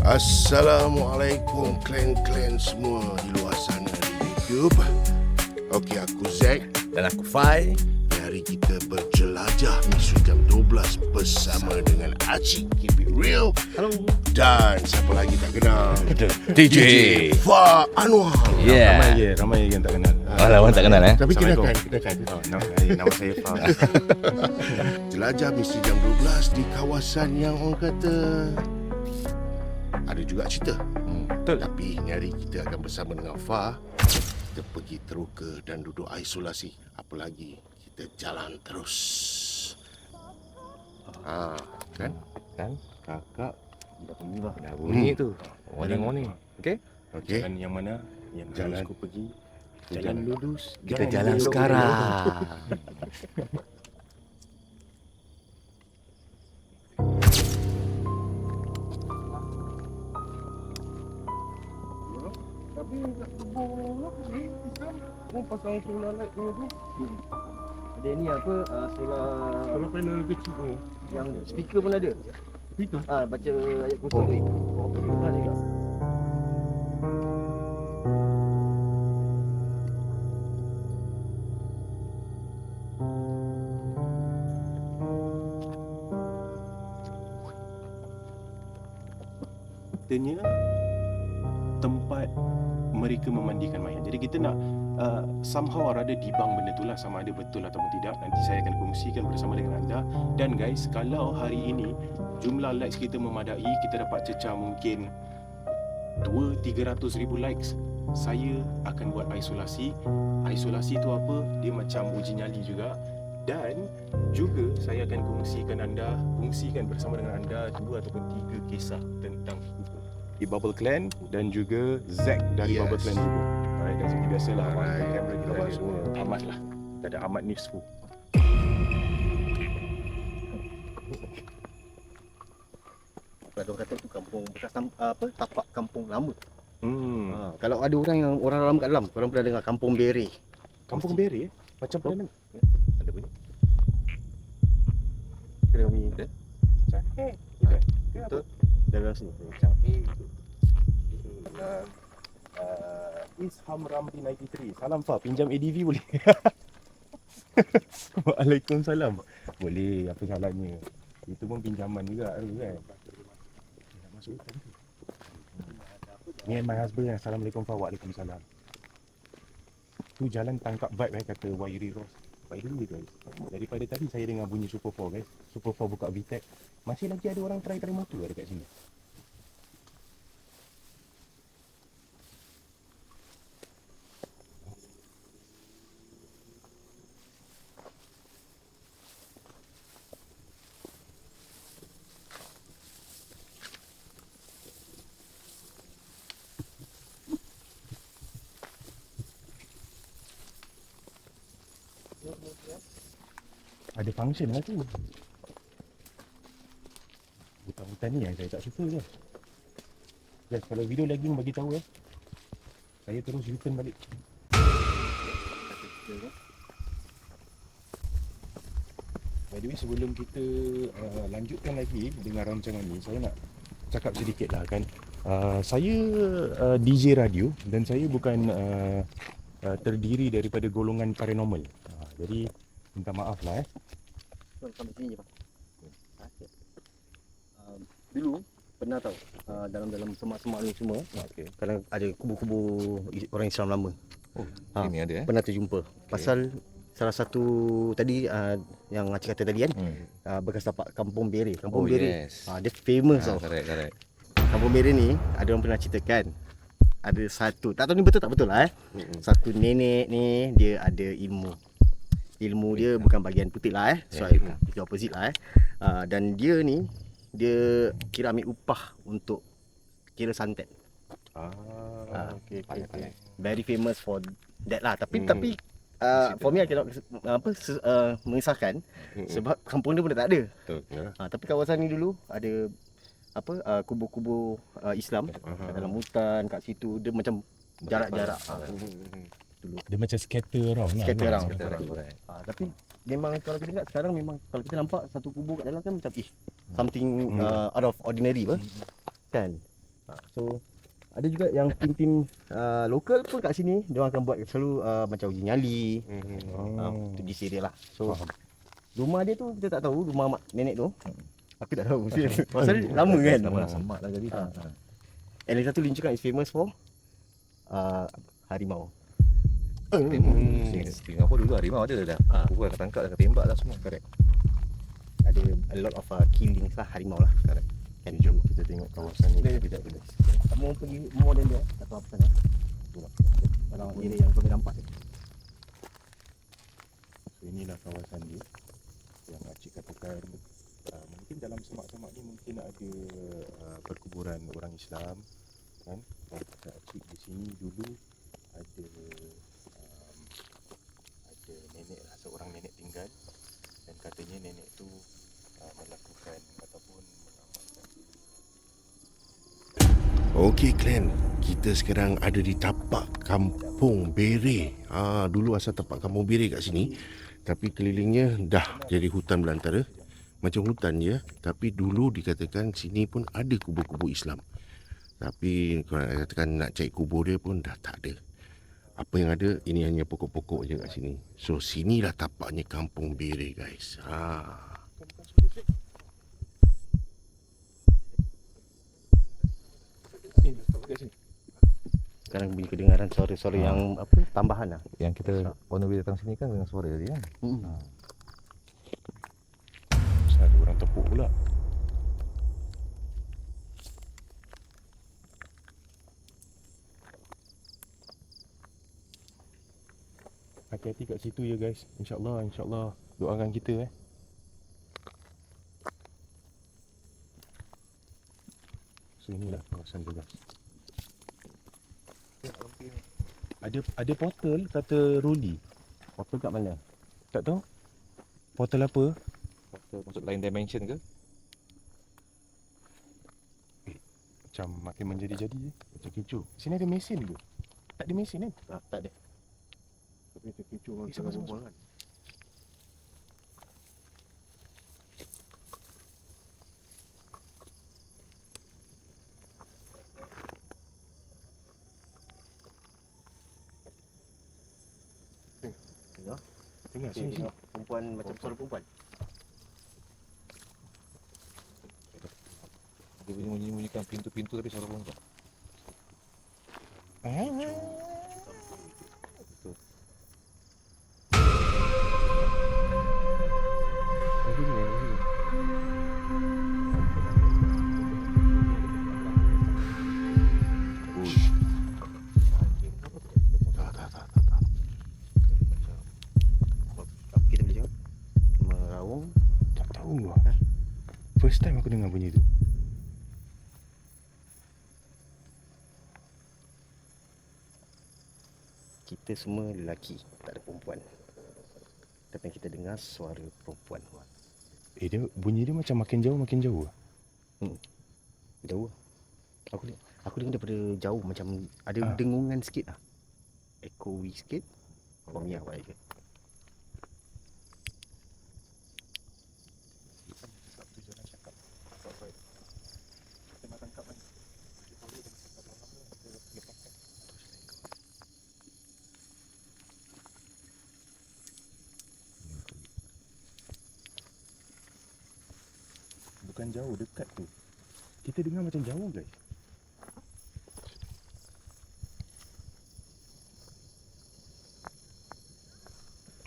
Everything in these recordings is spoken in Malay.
Assalamualaikum klan-klan semua di luar sana di YouTube. Okey, aku Zack Dan aku Fai. Hari kita berjelajah misi jam 12 bersama dengan Acik Keep It Real. Hello. Dan siapa lagi tak kenal? DJ Fa Anwar. Ramai yang tak kenal. Orang tak kenal Tapi Assalamualaikum. kenakan. Nama saya Fa. Jelajah misi jam 12 di kawasan yang orang kata ada juga cerita. Betul. Tapi ni hari kita akan bersama dengan Fa. Kita pergi teruka dan duduk isolasi. Apa lagi? Kita jalan terus. Kan? Kan? Kakak Dah bunyi tu. Warning. Okay? Okey. jalan yang mana yang Jalan. harus ku pergi? Jalan lurus. Kita jalan sekarang. Tapi nak berbola ni kita pasang solar light ni tu. Ada ni apa solar Kalau panel kecil tu. yang speaker pun ada. Speaker. Baca ayat kursi tu. Ada juga. Katanya tempat mereka memandikan mayat. Jadi kita nak somehow or other debunk benda tu lah, sama ada betul ataupun tidak. Nanti saya akan kongsikan bersama dengan anda. Dan guys, kalau hari ini jumlah likes kita memadai, kita dapat cecah mungkin 200-300 ribu likes, saya akan buat isolasi. Isolasi tu apa? Dia macam uji nyali juga. Dan juga saya akan kongsikan bersama dengan anda 2 ataupun 3 kisah tentang kubu di Bubble Clan dan juga Zack dari Yes. Bubble Clan juga. Alright, dan seperti biasalah Alright, kamera kita khabar ada semua. Ahmad lah. Kita ada Ahmad Nifsu. Kalau kata tu kampung bekas tapak kampung lama. Kalau ada orang lama kat dalam, korang pernah dengar Kampung Bere. Kampung Beri macam pernah dengar? Ada bunyi. Kena kami Macam gitu. Ke apa? dalam sini. Macam Isham Ramli 93. Salam Fa, pinjam ADV boleh? Waalaikumsalam. Boleh, apa salahnya? Itu pun pinjaman juga tu kan. Nak masuk hutan tu. Me and my husband. Assalamualaikum Fa. Waalaikumsalam. Tu jalan tangkap vibe kata Wairi Ross. By the way guys, daripada tadi saya dengar bunyi Super 4 guys. Super 4 buka VTEC. Masih lagi ada orang try motor dekat sini. Ada function lah tu. Hutan-hutan ni yang saya tak suka je. Guys, kalau video lagi bagi tahu saya terus return balik. By the way, sebelum kita lanjutkan lagi dengan rancangan ni, saya nak cakap sedikit lah kan. Saya DJ radio dan saya bukan terdiri daripada golongan paranormal. Jadi minta maaf lah Sampai sini je bang. Dulu pernah tahu dalam semak-semak ni semua. Okey. Kadang ada kubu-kubu orang Islam lama. Oh, Ha, ini ada Pernah terjumpa. Pasal salah satu tadi yang Acik kata tadi kan, bekas tapak Kampung Bere. Kampung Bere. yes. Dia famous tau. Correct. Kampung Bere ni ada orang pernah ceritakan. Ada satu, tak tahu ni betul tak betul lah Satu nenek ni dia ada ilmu. Ilmu dia bukan bahagian putih lah So itu opposite lah dan dia ni dia kira ambil upah untuk kira santet. Okey. Very famous for that lah. Tapi for me I cannot mengisahkan sebab kampung dia pun dah tak ada. Betul. Tapi kawasan ni dulu ada kubu-kubu Islam kat dalam hutan kat situ. Dia macam jarak-jarak dulu. Dia macam scatter around lah. Scatter around. Correct. Tapi memang kalau kita lihat sekarang memang kalau kita nampak satu kubur kat dalam kan macam something out of ordinary kan. So ada juga yang tim-tim lokal pun kat sini, dia orang akan buat selalu macam uji nyali. Tu di sini lah. So Faham. rumah dia tu kita tak tahu, rumah mak nenek tu. Aku tak tahu. Pasal dia lama kan. Lama dah semak dah jadi. And lagi satu Lim Chu Kang is famous for harimau. Singapura dulu harimau ada dah. Pukul dah tangkap dah tembak dah semua. Correct. Ada a lot of killings lah harimau lah. Correct. Kan Jom kita tengok kawasan ni sekejap dulu. kamu pergi more than dia tak tahu apa sangat. Itulah. Orang area yang kau boleh nampak tu. So inilah kawasan dia yang Acik katakan mungkin dalam semak-semak ni mungkin ada perkuburan orang Islam kan. Dan kata Acik di sini dulu ada nenek lah, seorang nenek tinggal dan katanya nenek tu melakukan ataupun mengamalkan. Okey Glenn, kita sekarang ada di tapak Kampung Bere. Dulu asal tapak Kampung Bere kat sini, tapi kelilingnya dah jadi hutan belantara. Macam hutan je, tapi dulu dikatakan sini pun ada kubur-kubur Islam. Tapi kalau nak katakan nak cari kubur dia pun dah tak ada. Apa yang ada, ini hanya pokok-pokok je kat sini. So sinilah tapaknya Kampung Bere guys. Sekarang boleh kedengaran suara-suara yang apa tambahan lah. Yang kita on the way datang sini kan dengan suara dia kan. Ada orang tepuk pula. Hati-hati kat situ ya guys. InsyaAllah doakan kita So inilah kawasan tu guys. Ada portal kata Ruli. Portal kat mana? Tak tahu. Portal apa? Masuk lain dimension ke? Macam makin menjadi-jadi je. Macam kecoh. Sini ada mesin ke? Tak ada mesin kan? Tak ada. Tapi terkecoh orang tengah berbual kan. Tengok sini. Tengok perempuan macam suara perempuan. Dia bunyi-bunyikan pintu-pintu tapi suara perempuan. Apa kita boleh cakap? Meraung. Tak tahu lah. First time aku dengar bunyi tu. Kita semua lelaki, tak ada perempuan. Tapi kita dengar suara perempuan. Bunyi dia macam makin jauh lah. Jauh. Aku dengar daripada jauh macam ada dengungan sikit lah. Echoey sikit. For me awak je. Bukan jauh, dekat tu. Kita dengar macam jauh guys.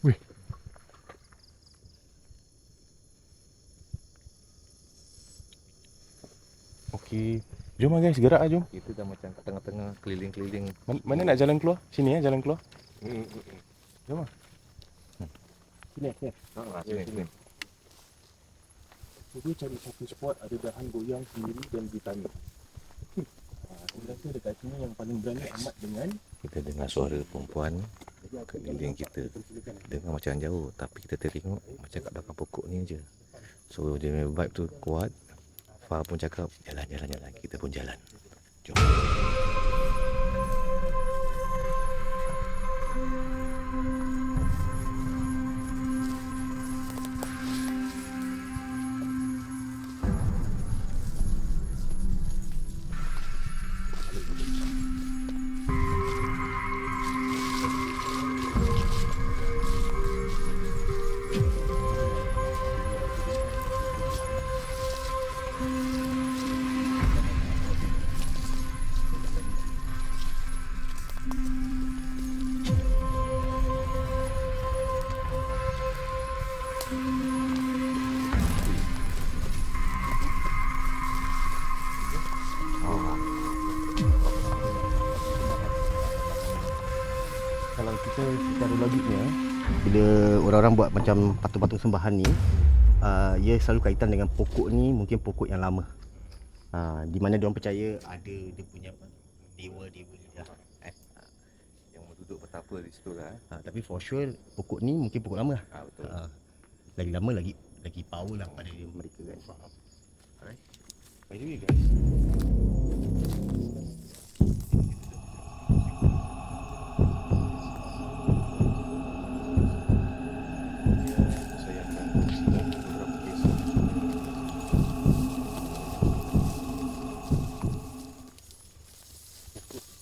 Weh. Okey. Jom lah guys, gerak lah jom. Kita dah macam kat tengah-tengah keliling-keliling. Mana nak jalan keluar? Sini jalan keluar. Jom lah. Sini. Sini. Dia cari satu spot ada dahan goyang sendiri dan ditanam. Aku rasa dekat sini yang paling berani amat dengan Kita dengar suara perempuan keliling kita. Dengar macam jauh tapi kita tengok macam kat belakang pokok ni aja. So dia punya vibe tu kuat. Fah pun cakap jalan. Kita pun jalan. Jom. orang buat macam patung-patung sembahan ni, ia selalu kaitan dengan pokok ni, mungkin pokok yang lama. Di mana diorang percaya ada dia punya apa, dewa-dewa ni lah. Yang duduk bertapa di situ lah. Tapi for sure pokok ni mungkin pokok lama lah. Betul. Lagi lama lagi power lah pada mereka kan. Alright. By the way guys, Saya akan kongsikan beberapa kisah.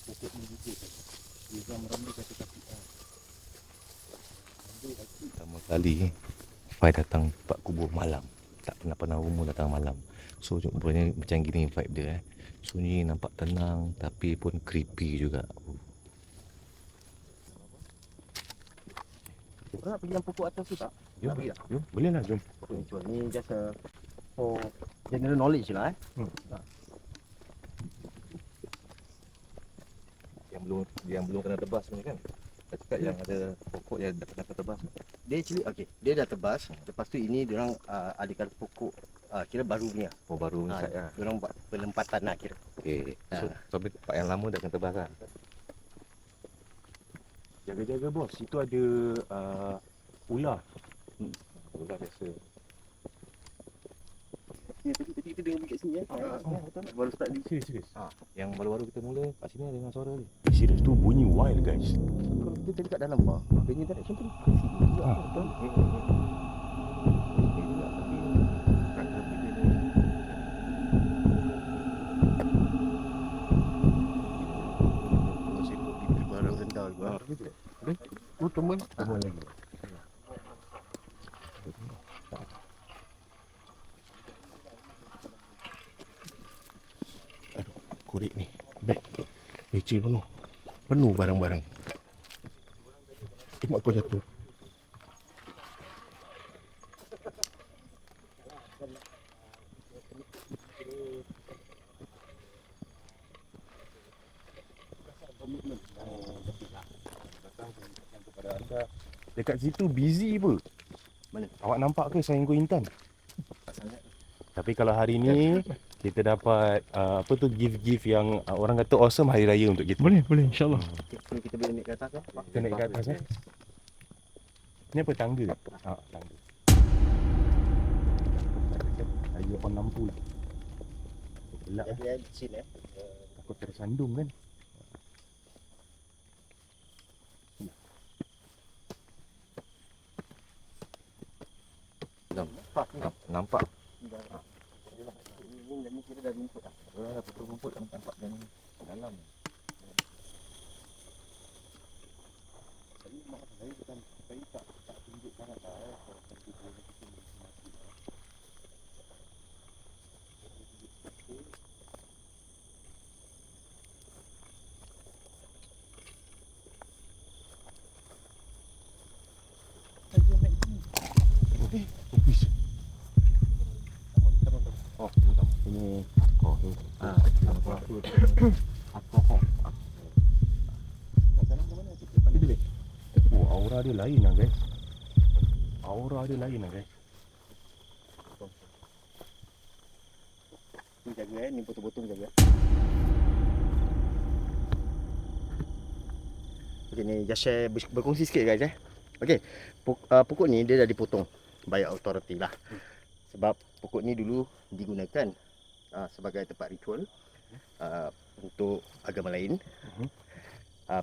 pokok ni juga dia ramai kata kaki Pertama kali Fai datang tempat kubur malam. Tak pernah umur datang malam. So rupanya macam gini vibe dia. Sunyi, nampak tenang tapi pun creepy juga. Kau nak pergi dalam pokok atas tu tak? Jom, Nak pergi tak? jom, boleh lah, jom. Ni just for general knowledge je lah Yang belum kena tebas ni kan. Saya cakap yang ada pokok yang dah kena tebas. Dia actually dia dah tebas. Lepas tu ini diorang adakan pokok kira baru punya. Baru inside lah. Diorang buat penempatan lah kira. Okay. So tapi tempat yang lama dah kena tebas kan. Jaga-jaga bos, situ ada ular. Ular biasa. Tadi kita dengar kat sini baru start ni. Serius. Yang baru-baru kita mula kat sini ada dengar suara ni. Serius tu bunyi wild guys. Kalau kita tadi kat dalam bar, punya direction tu creepy juga. Betul. Masih bibir barang rendah juga. Oh teman. Teman lagi. Korek ni. Beg. Leceh penuh. Penuh barang-barang. Mak kau jatuh. Kepada anda, dekat situ busy apa? Mana? Awak nampak ke Sayangku Intan? Tapi kalau hari ni kita dapat apa tu gift-gift yang orang kata awesome hari raya untuk kita. Boleh, insyaAllah. Ni kita boleh naik ke atas Kita naik ke atas Ni apa tangga? Tangga. Saya on lampu. Gelap Dia chill takut tersandung kan. Nampak. Ini kira dah rumput lah. Dah betul rumput nampak dan dalam. Ini aura dia lain lah guys. Aura dia lain lah guys. Ni jaga ni botol-botol jaga. Okey ni just share berkongsi sikit guys Okey. Pokok ni dia dah dipotong by authority lah. Sebab pokok ni dulu digunakan sebagai tempat ritual untuk agama lain.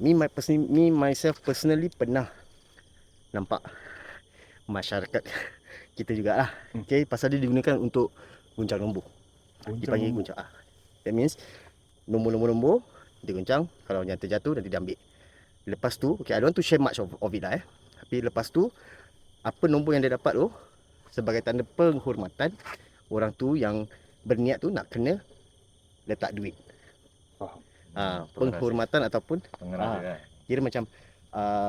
Me myself personally pernah nampak masyarakat kita jugalah. Okey, pasal dia digunakan untuk guncang nombor. Dipanggil guncang. That means nombor-nombor dia guncang, kalau yang terjatuh nanti dia ambil. Lepas tu, okay, I don't want to share much of it lah Tapi lepas tu apa nombor yang dia dapat tu sebagai tanda penghormatan, orang tu yang berniat tu nak kena letak duit. Penghormatan ataupun kira macam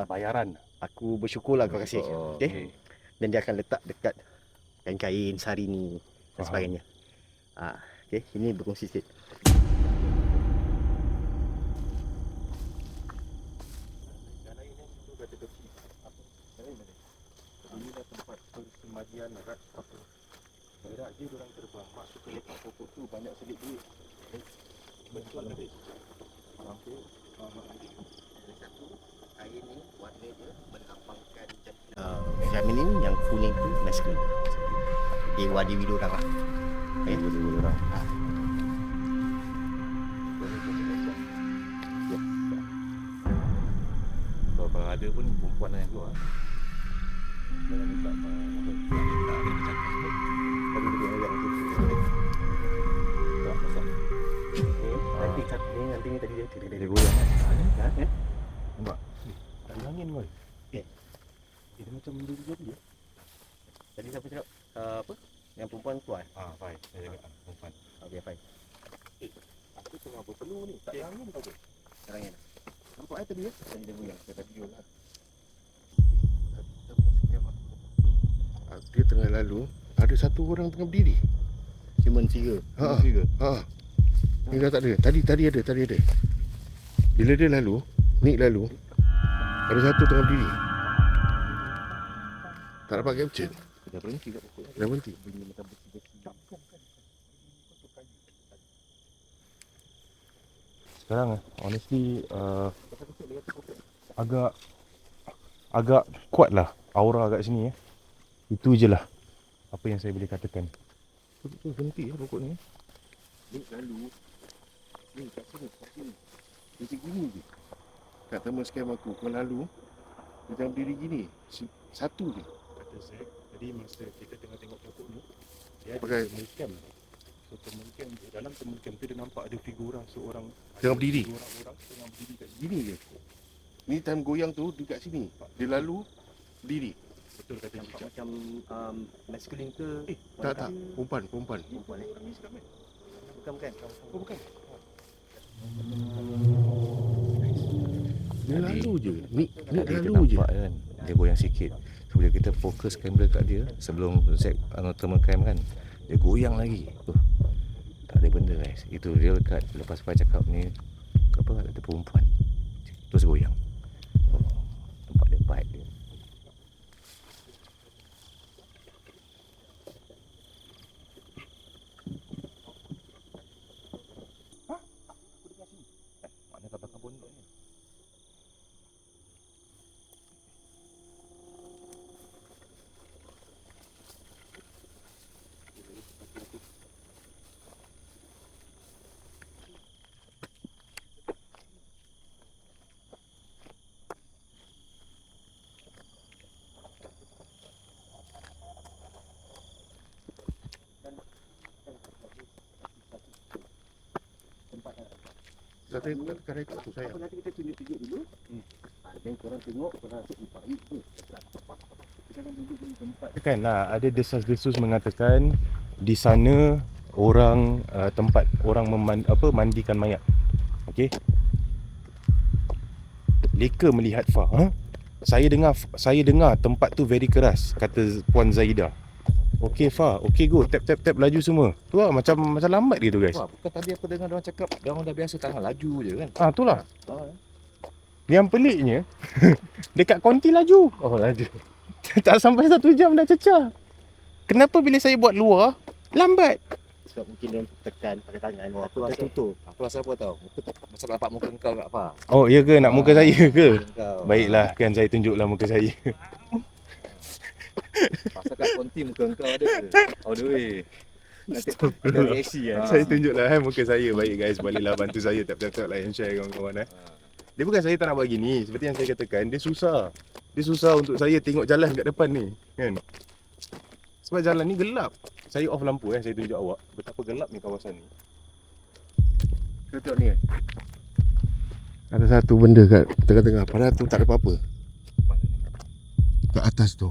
Bayaran. aku bersyukurlah kau kasih. Okey. Dan dia akan letak dekat kain-kain sari ni dan sebagainya. Okey, ini berkongsi sikit. jalan erat apa. Erat je orang terbang. Masuk ke lepak pokok tu banyak selit duit. Betul ada. Hampir. Air ni warna dia melambangkan feminin, yang kuning tu masculine. Dewa-dewi diorang lah. Dua-dua orang. Kalau ada pun perempuan yang keluar. Jangan minta apa. Tak ada bercakap. Tadi dia ayat tu. Tak pasal. Nanti ni tadi dia Dia goyang kan? Nampak? Tak ada angin kau. Dia macam menjadi ya. Tadi siapa cakap apa? Yang perempuan keluar. Fine. Saya jaga perempuan. Okey, fine. Aku tengah berpeluh ni. Tak ada angin kau ke? Sekarang ni. Nampak tadi ya? Tadi dia goyang. Tadi dia lah. Dia tengah lalu, ada satu orang tengah berdiri. Human figure. Ha. Ni dah tak ada. Tadi ada. Bila dia lalu, Nick lalu, ada satu tengah berdiri. Tak dapat capture. Dah berhenti kat pokok. Dah berhenti. Bunyi macam besi-besi. Sekarang honestly agak kuat lah aura kat sini. Itu je lah apa yang saya boleh katakan. Betul berhenti pokok ni. Ni lalu. Ni kat sini. Macam gini je. Kat thermal scam aku, kau lalu, dia jangan berdiri gini. Satu je. Kata saya, tadi masa kita tengah tengok pokok ni, dia Pakai- ada thermal cam. So thermal cam, dalam thermal cam tu dia nampak ada figura seorang Tengah berdiri. Orang tengah berdiri kat sini. Gini je. Ni time goyang tu dekat sini. Dia lalu, berdiri. Betul kata Nampak Cicak. macam masculine ke? Tak. Perempuan. Perempuan eh? Orang ni sekarang kan? Bukan. Oh bukan. Dia lalu je. Ni Tadi kita lalu je. nampak kan dia goyang sikit. So bila kita fokus kamera kat dia sebelum set thermal cam kan, dia goyang lagi. Tak ada benda guys. Itu real cut. Lepas Fai cakap ni apa ada perempuan. Terus goyang. Nampak dia bite dia. Mana kat belakang pondok ni? Tak tekan rekod tu sayang. Nanti kita tunjuk dulu. Dan korang tengok, korang rasa baik tu. Kan lah, ada desas-desus mengatakan di sana orang tempat orang mandikan mayat. Okey. Leka melihat Fah. Saya dengar tempat tu very keras, kata Puan Zaida. Okey Fah, okey go, tap laju semua. Tu lah macam lambat gitu guys. Wah, bukan tadi aku dengar orang cakap orang dah biasa tangan laju je kan. Itulah. Ah. Yang peliknya dekat konti laju. Oh laju. Tak sampai 1 jam dah cecah. Kenapa bila saya buat luar lambat? Sebab mungkin dia tekan pakai tangan. Oh, Aku rasa tutup. Aku rasa apa tahu? Muka pasal nampak muka engkau kat apa? Oh, ya ke nak muka saya ke? Engkau. Baiklah, kan saya tunjuklah muka saya. Pasal kat konti muka engkau ada ke? All the way. Nanti ada reaksi kan. Saya tunjuklah muka saya. Baik guys, baliklah bantu saya tap like and share kawan-kawan Dia bukan saya tak nak buat gini. Seperti yang saya katakan, dia susah. Dia susah untuk saya tengok jalan kat depan ni, kan? Sebab jalan ni gelap. Saya off lampu saya tunjuk awak betapa gelap ni kawasan ni. Kau tengok ni. Ada satu benda kat tengah-tengah. Padahal tu tak ada apa-apa. Mana ni? Kat atas tu.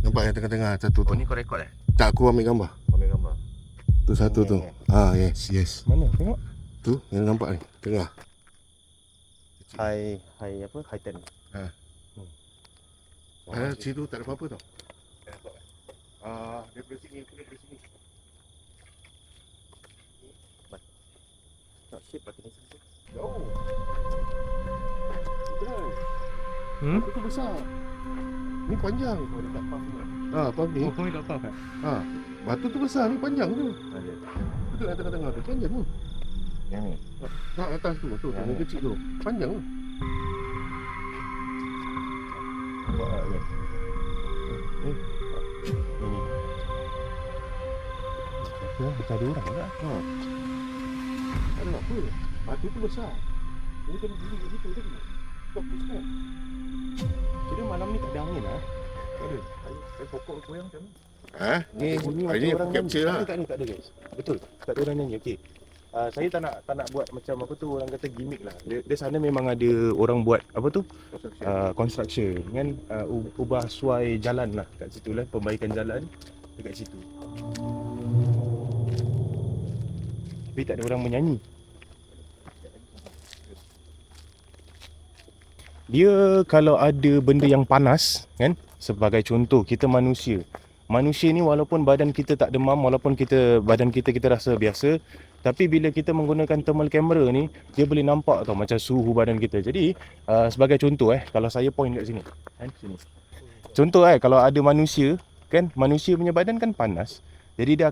Nampak yang tengah-tengah satu tu. Oh ni kau rekod Tak, aku ambil gambar. Ambil gambar. Tu satu tu. Yes. Mana? Tengok. Tu yang nampak ni. Tengah. High ten. Padahal situ tak ada apa-apa tau. Daripada sini. Tak shape pakai ni. Jauh. Hmm? Itu besar. Ni panjang. Oh, dekat pump ni. Pumping. Oh, tak apa kan? Batu tu besar ni, panjang tu. Ada. Betul kat tengah-tengah tu, panjang tu. Yang ni. Tak atas tu, Yang yang kecil tu. Panjang tu. Buat kan? Ni. Macam ada orang tak? Tak ada apa. Batu tu besar. Dia kena diri kat situ tadi. Stop tu sekarang. Kira malam ni tak ada angin lah. Tak ada. Saya pokok goyang macam ni. Ni Bunyi hari ni macam orang capture nyanyi. lah. Tak ada guys. Betul. Tak ada orang nyanyi. Okey. Saya tak nak buat macam apa tu, orang kata gimmick lah. Dia sana memang ada orang buat apa tu? Construction kan, ubah suai jalan lah kat situ lah, perbaikan jalan dekat situ. Tapi tak ada orang menyanyi. Dia kalau ada benda yang panas kan, sebagai contoh kita manusia ni walaupun badan kita tak demam, walaupun badan kita rasa biasa, tapi bila kita menggunakan thermal camera ni, dia boleh nampak tau macam suhu badan kita. Jadi sebagai contoh kalau saya point kat sini kan, sini. Contoh kalau ada manusia kan, manusia punya badan kan panas. Jadi dia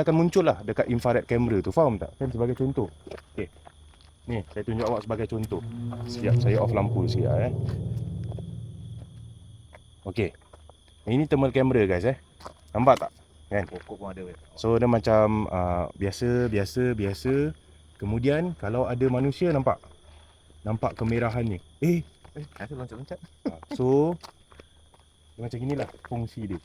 akan muncul lah dekat infrared camera tu, faham tak? Kan sebagai contoh. Okey. Ni saya tunjuk awak sebagai contoh. Sekejap saya off lampu sekejap Okey. Ini thermal camera guys Nampak tak? Kan? Pokok pun ada. So dia macam biasa. Kemudian kalau ada manusia nampak kemerahannya. Ada loncat-loncat. So dia macam inilah fungsi dia.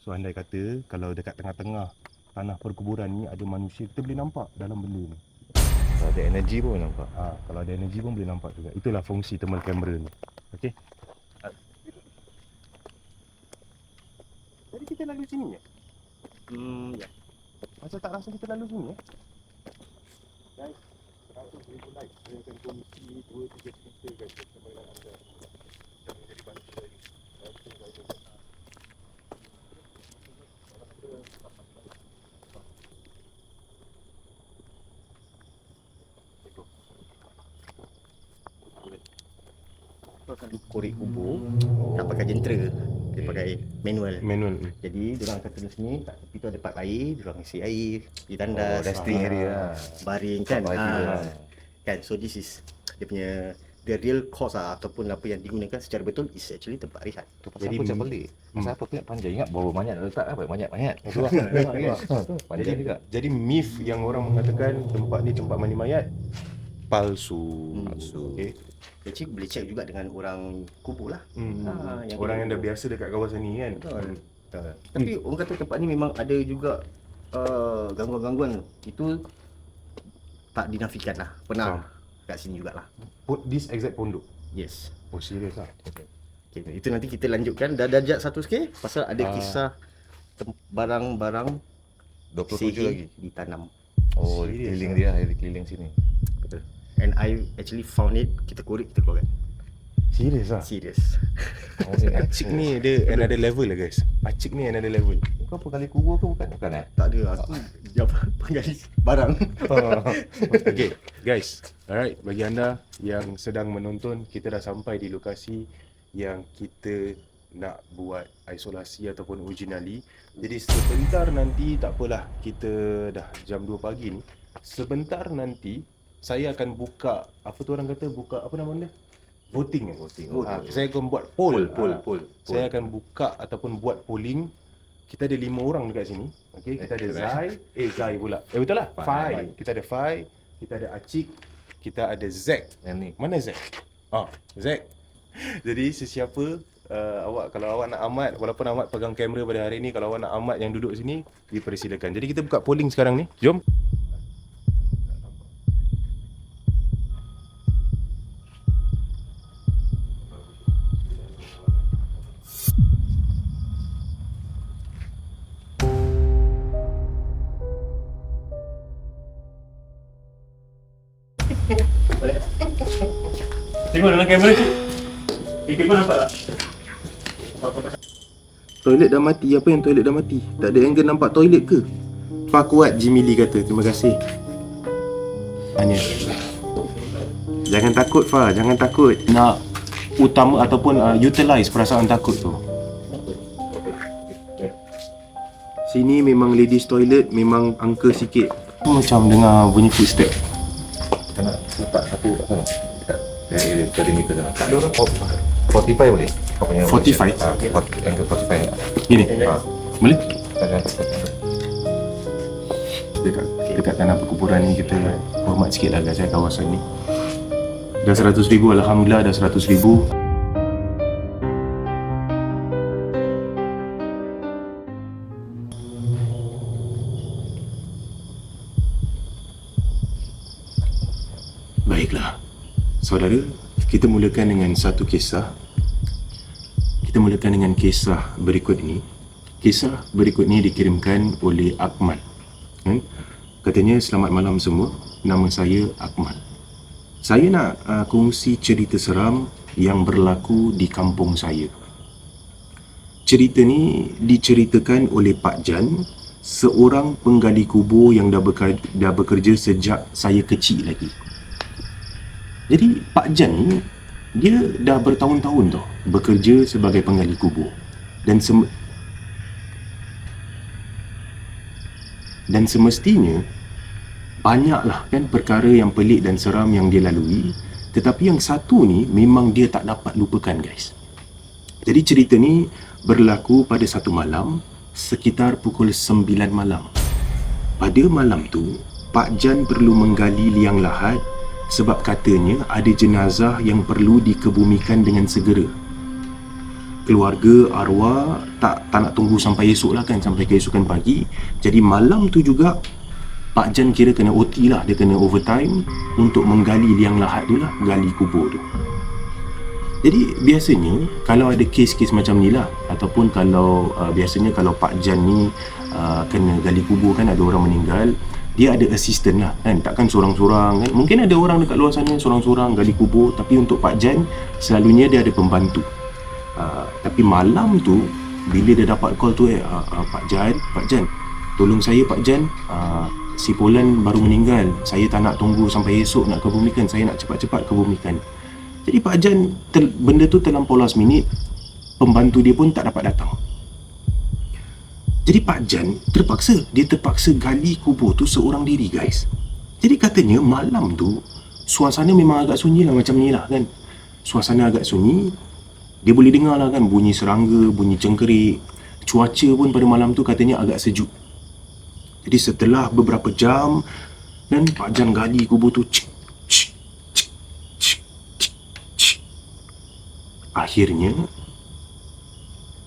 So andai kata kalau dekat tengah-tengah tanah perkuburan ni ada manusia, kita boleh nampak dalam benda ni. Kalau ada energi pun nampak. Kalau ada energi pun boleh nampak juga. Itulah fungsi thermal camera ni. Okey. Jadi kita lalu sini ya? Ya. Macam tak rasa kita lalu sini ya? Guys, 100,000 like. Saya akan kongsi 2-3 cerita guys bersama dengan anda. Yang menjadi bantu lagi. Korek kubur tak pakai jentera, dia pakai manual. Jadi diorang akan turun sini, kat tepi tu ada pipe air, diorang isi air, ditandas, Resting area lah. baring kan. Tempat tidur lah. Kan, so this is dia punya the real cost ataupun apa yang digunakan secara betul is actually tempat rehat. Tu pasal aku macam pelik. Pasal apa pula panjang? Ingat bawa banyak nak letak apa? Banyak-banyak. Panjang juga. Jadi myth yang orang mengatakan tempat ni tempat mandi mayat palsu. Okey. Actually boleh check juga dengan orang kubur lah. Orang yang dah biasa dekat kawasan ni kan. Betul. Tapi orang kata tempat ni memang ada juga gangguan-gangguan. Itu tak dinafikan lah. Pernah kat sini jugalah. This exact pondok. Yes. Oh serius lah. Okay, itu nanti kita lanjutkan. Dah darjat satu sikit pasal ada kisah barang-barang 27 sihir lagi. ditanam. Oh, Serius keliling lah. dia, keliling sini. Betul. And I actually found it. Kita korek, kita keluarkan. Serius lah. Serius. Oh, ni Acik ni dia another level lah guys. Acik ni another level. kau apa kali kubur ke bukan? Bukan Tak ada, aku penggali barang. Okay guys, alright, bagi anda yang sedang menonton, kita dah sampai di lokasi yang kita nak buat isolasi ataupun uji nyali. Jadi sebentar nanti, tak apalah, kita dah jam 2 pagi ni. Sebentar nanti saya akan buka, apa tu orang kata, buka apa nama dia? Voting. Saya akan buat poll. Saya akan buka ataupun buat polling. Kita ada 5 orang dekat sini. Okey, kita ada Zai pula. Betul lah. Fai. Kita ada Fai, kita ada Acik, kita ada Zack. Yang ni. Mana Zack? Zack. Jadi sesiapa awak, kalau awak nak amat, walaupun awak pegang kamera pada hari ni, kalau awak nak amat yang duduk sini, dipersilakan. Jadi kita buka polling sekarang ni. Jom. Tengok dalam kamera tu. Kau nampak tak? Toilet dah mati. Apa yang toilet dah mati? Tak ada angle nampak toilet ke? Pak kuat, Jimmy Lee kata. Terima kasih. Hanya. Jangan takut Fah, jangan takut. Nak utama ataupun utilize perasaan takut tu. Sini memang ladies toilet, memang angka sikit. Macam dengar bunyi footstep. Kita nak letak satu perimeter dah. Tak ada orang 45 boleh? Kau punya 45? Angle 45. Gini? Boleh? Ada. Dekat tanah perkuburan ni kita hormat sikit lah guys kawasan ni. Dah 100,000, Alhamdulillah dah 100,000. Baiklah, saudara, kita mulakan dengan satu kisah. Kita mulakan dengan kisah berikut ini. Kisah berikut ini dikirimkan oleh Akmal. Katanya, selamat malam semua, nama saya Akmal. Saya nak kongsi cerita seram yang berlaku di kampung saya. Cerita ni diceritakan oleh Pak Jan, seorang penggali kubur yang dah bekerja sejak saya kecil lagi. Jadi Pak Jan ni, dia dah bertahun-tahun tau bekerja sebagai penggali kubur. Dan semestinya banyaklah kan perkara yang pelik dan seram yang dia lalui. Tetapi yang satu ni memang dia tak dapat lupakan guys. Jadi cerita ni berlaku pada satu malam sekitar pukul 9 malam. Pada malam tu, Pak Jan perlu menggali liang lahat sebab katanya ada jenazah yang perlu dikebumikan dengan segera. Keluarga arwah tak nak tunggu sampai esok lah kan, sampai keesokan pagi. Jadi malam tu juga Pak Jan kira kena OT lah, dia kena overtime untuk menggali liang lahat tu lah, gali kubur tu. Jadi biasanya kalau ada kes-kes macam ni lah, ataupun kalau biasanya kalau Pak Jan ni kena gali kubur kan, ada orang meninggal, dia ada assistant lah kan, takkan sorang-sorang kan. Mungkin ada orang dekat luar sana sorang-sorang gali kubur, tapi untuk Pak Jan selalunya dia ada pembantu. Tapi malam tu bila dia dapat call tu, Pak Jan, tolong saya Pak Jan, si Polan baru meninggal, saya tak nak tunggu sampai esok nak kebumikan, saya nak cepat-cepat kebumikan. Jadi Pak Jan, benda tu terlampau last minute, pembantu dia pun tak dapat datang. Jadi Pak Jan terpaksa gali kubur tu seorang diri guys. Jadi katanya malam tu suasana memang agak sunyi lah, macam ni lah kan. Suasana agak sunyi, dia boleh dengar lah kan bunyi serangga, bunyi cengkerik. Cuaca pun pada malam tu katanya agak sejuk. Jadi setelah beberapa jam dan Pak Jan gali kubur tu, akhirnya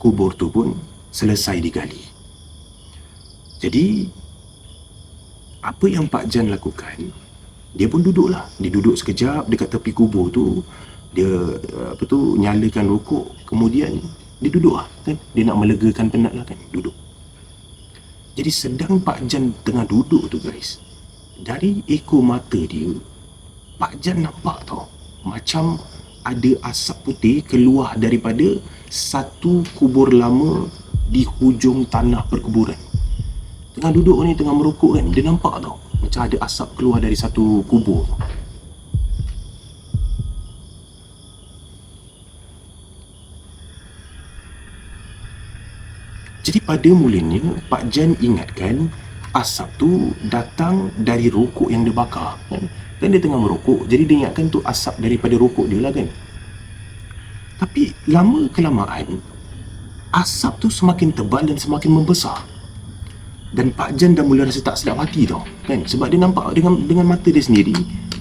kubur tu pun selesai digali. Jadi apa yang Pak Jan lakukan, dia pun duduklah. Dia duduk sekejap dekat tepi kubur tu. Dia nyalakan rokok, kemudian dia duduk lah kan. Dia nak melegakan penat lah kan, duduk. Jadi sedang Pak Jan tengah duduk tu guys, dari ekor mata dia, Pak Jan nampak tau macam ada asap putih keluar daripada satu kubur lama di hujung tanah perkuburan. Tengah duduk ni, tengah merokok kan, dia nampak tau macam ada asap keluar dari satu kubur. Jadi pada mulanya Pak Jan ingatkan asap tu datang dari rokok yang dia bakar kan. Kan dia tengah merokok, jadi dia ingatkan tu asap daripada rokok dia lah kan. Tapi lama kelamaan asap tu semakin tebal dan semakin membesar. Dan Pak Jan dah mula rasa tak sedap hati tau kan, sebab dia nampak dengan mata dia sendiri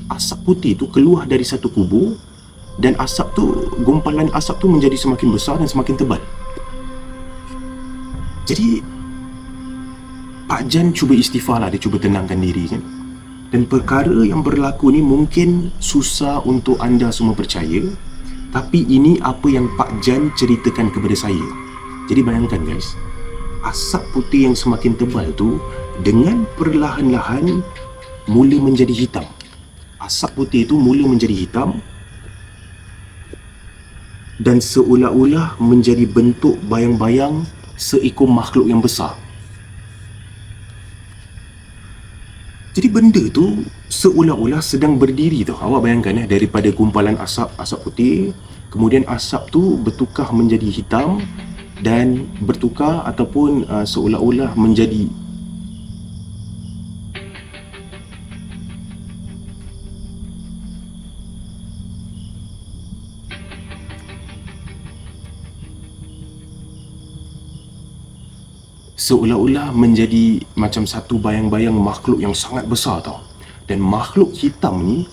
asap putih tu keluar dari satu kubur, dan asap tu, gumpalan asap tu menjadi semakin besar dan semakin tebal. Jadi Pak Jan cuba istighfar lah, dia cuba tenangkan diri kan. Dan perkara yang berlaku ni mungkin susah untuk anda semua percaya, tapi ini apa yang Pak Jan ceritakan kepada saya. Jadi bayangkan guys, asap putih yang semakin tebal tu dengan perlahan-lahan mula menjadi hitam. Asap putih tu mula menjadi hitam dan seolah-olah menjadi bentuk bayang-bayang seekor makhluk yang besar. Jadi benda tu seolah-olah sedang berdiri tau. Awak bayangkan daripada gumpalan asap putih, kemudian asap tu bertukar menjadi hitam dan bertukar ataupun seolah-olah menjadi macam satu bayang-bayang makhluk yang sangat besar tau. Dan makhluk hitam ni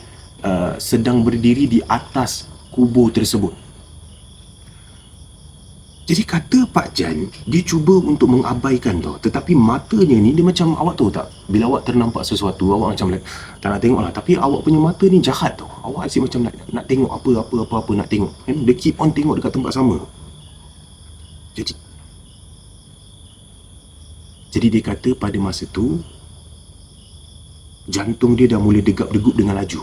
sedang berdiri di atas kubur tersebut. Jadi kata Pak Jan, dia cuba untuk mengabaikan tau. Tetapi matanya ni dia macam, awak tahu tak, bila awak ternampak sesuatu, awak macam like, tak nak tengok lah. Tapi awak punya mata ni jahat tau. Awak asyik macam nak tengok apa nak tengok. Dia keep on tengok dekat tempat sama. Jadi dia kata pada masa tu, jantung dia dah mula degap-degup dengan laju.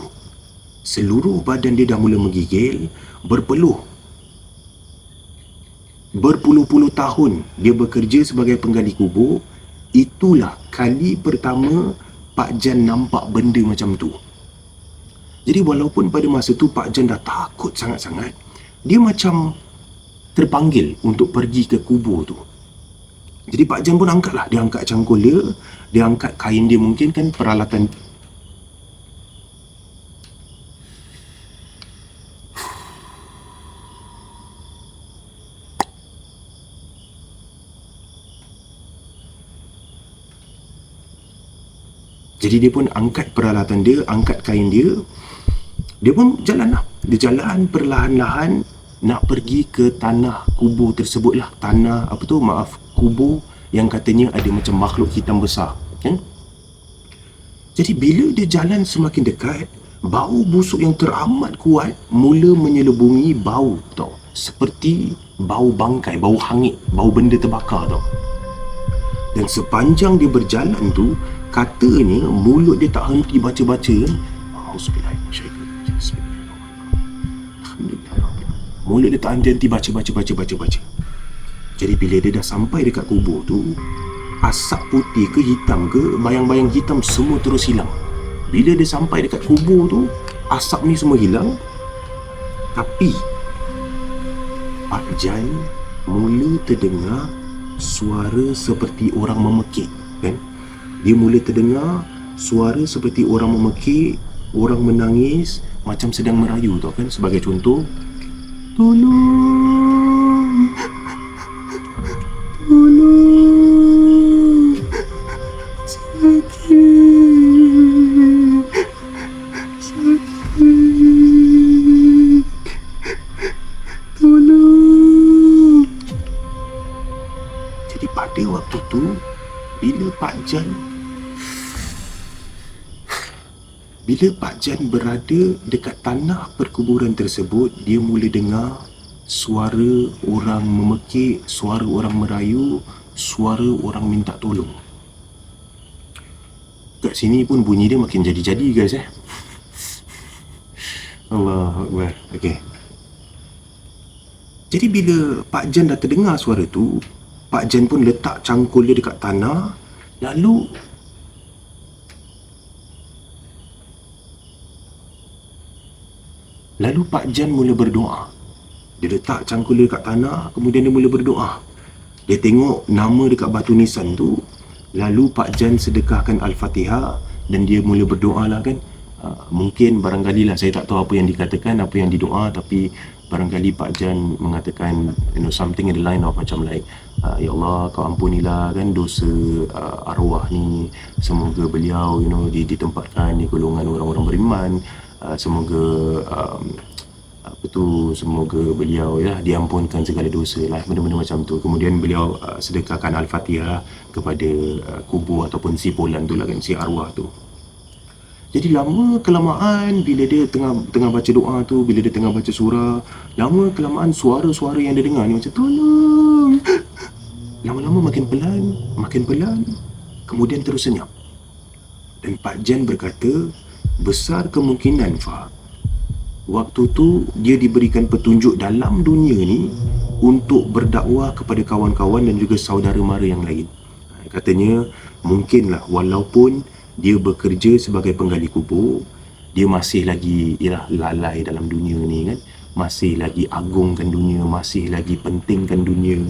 Seluruh badan dia dah mula menggigil, berpeluh. Berpuluh-puluh tahun dia bekerja sebagai penggali kubur. Itulah kali pertama Pak Jan nampak benda macam tu. Jadi walaupun pada masa tu Pak Jan dah takut sangat-sangat, dia macam terpanggil untuk pergi ke kubur tu. Jadi Pak Jan pun angkat dia angkat cangkul dia angkat kain dia, mungkin kan peralatan. Jadi dia pun angkat peralatan dia, angkat kain dia. Dia pun jalan lah. Dia jalan perlahan-lahan nak pergi ke tanah kubur tersebut lah. Kubur yang katanya ada macam makhluk hitam besar. Kan? Jadi bila dia jalan semakin dekat, bau busuk yang teramat kuat mula menyelubungi bau tau. Seperti bau bangkai, bau hangit, bau benda terbakar tau. Dan sepanjang dia berjalan tu, katanya mulut dia tak henti baca-baca. Mulut dia tak henti baca. Jadi bila dia dah sampai dekat kubur tu, asap putih ke hitam ke, bayang-bayang hitam semua terus hilang. Bila dia sampai dekat kubur tu, asap ni semua hilang. Tapi Pak Jan mula terdengar suara seperti orang memekik, kan? Dia mula terdengar suara seperti orang memekik, orang menangis, macam sedang merayu tau kan. Sebagai contoh, tolong, tolong, sakit, sakit, tolong. Jadi pada waktu tu, bila Pak Jan berada dekat tanah perkuburan tersebut, dia mula dengar suara orang memekik, suara orang merayu, suara orang minta tolong. Kat sini pun bunyi dia makin jadi-jadi guys Allahu Akbar. Okey. Jadi bila Pak Jan dah terdengar suara tu, Pak Jan pun letak cangkul dia dekat tanah. Lalu Pak Jan mula berdoa. Dia letak cangkul dia dekat tanah, kemudian dia mula berdoa. Dia tengok nama dekat batu nisan tu. Lalu Pak Jan sedekahkan Al-Fatihah dan dia mula berdoa lah kan. Mungkin barangkali lah, saya tak tahu apa yang dikatakan, apa yang didoa, tapi barangkali Pak Jan mengatakan something in the line of macam like, ya Allah, kau ampunilah kan dosa arwah ni, semoga beliau ditempatkan di golongan orang-orang beriman, semoga semoga beliau diampunkan segala dosa lah, benda-benda macam tu. Kemudian beliau sedekahkan Al-Fatihah kepada kubur ataupun si polan tu lah kan, si arwah tu. Jadi lama kelamaan bila dia tengah baca doa tu, bila dia tengah baca surah, lama kelamaan suara-suara yang dia dengar ni macam tolong. Lama-lama makin pelan, kemudian terus senyap. Dan Pak Jan berkata, besar kemungkinan waktu tu dia diberikan petunjuk dalam dunia ni untuk berdakwah kepada kawan-kawan dan juga saudara mara yang lain. Katanya mungkinlah walaupun dia bekerja sebagai penggali kubur, dia masih lagi lalai dalam dunia ni kan, masih lagi agungkan dunia, masih lagi pentingkan dunia.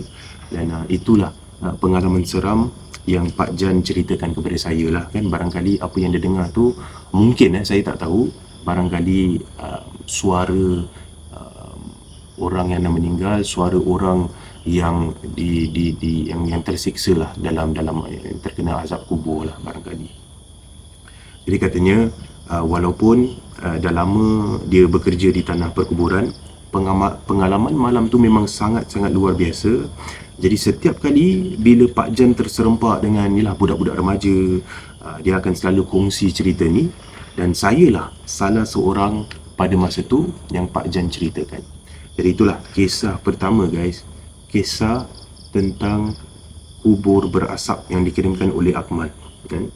Dan itulah pengalaman seram yang Pak Jan ceritakan kepada saya lah kan. Barangkali apa yang dia dengar tu mungkin saya tak tahu, barangkali suara orang yang dah meninggal, suara orang yang yang tersiksa lah dalam terkena azab kubur lah barangkali. Jadi katanya walaupun dah lama dia bekerja di tanah perkuburan, pengalaman malam tu memang sangat-sangat luar biasa. Jadi setiap kali bila Pak Jan terserempak dengan budak-budak remaja, dia akan selalu kongsi cerita ni, dan saya lah salah seorang pada masa tu yang Pak Jan ceritakan. Jadi itulah kisah pertama guys, kisah tentang kubur berasap yang dikirimkan oleh Akmal kan.